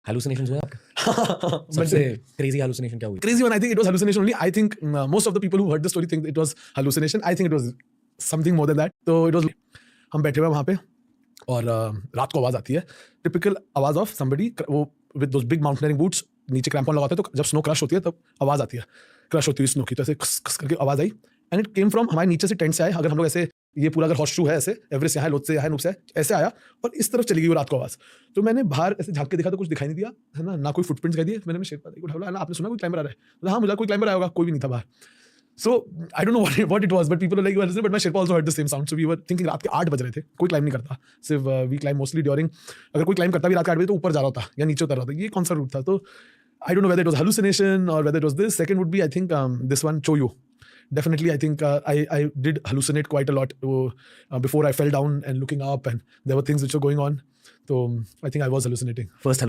Hallucinations हुए आपके? सबसे crazy hallucination क्या हुई? Crazy one, I think it was hallucination only. I think most of the people who heard the story think it was hallucination. I think it was something more than that. तो it was हम बैठे हुए वहाँ पे और रात को आवाज आती है, टिपिकल आवाज ऑफ somebody वो with those big mountaineering boots, नीचे क्रैम्पॉन लगाते हैं तो जब स्नो क्रश होती है तब आवाज आती है, क्रश होती है स्नो की, तो ऐसे खस खस करके आवाज आई एंड इट केम फ्रॉम हमारे नीचे से टेंट से आए. अगर हम लोग ऐसे ये पूरा अगर हॉर्स शू है ऐसे एवरेस्ट से आए, लोथ से आए, नूब से आए, ऐसे आया और इस तरफ चली गई वो रात को आवाज. तो मैंने बाहर ऐसे झांक के देखा तो कुछ दिखाई नहीं दिया, है ना कोई फुटप्रिंट्स दिखाई दिए. मैंने शेरपा को बोला, आपने सुना कोई क्लाइंबर आ रहा है? बोला हाँ मुझे कोई क्लाइंबर आया होगा, कोई भी नहीं था बाहर. So I don't know what it was, but people were like, well, but my Sherpa also heard the same sound. So we were thinking रात के 8 बज रहे थे, कोई क्लाइंब नहीं करता, सिर्फ we climb mostly during, अगर कोई क्लाइंब करता भी रात के 8 बजे तो ऊपर जा रहा होता या नीचे उतर रहा होता. ये कौन सा रूट था? तो I don't know whether it was hallucination or whether it was this. Second would be I think this one Choyo. Definitely I think I did hallucinate quite a lot before I fell down and looking up and there were things which were going on. So I think I was hallucinating. First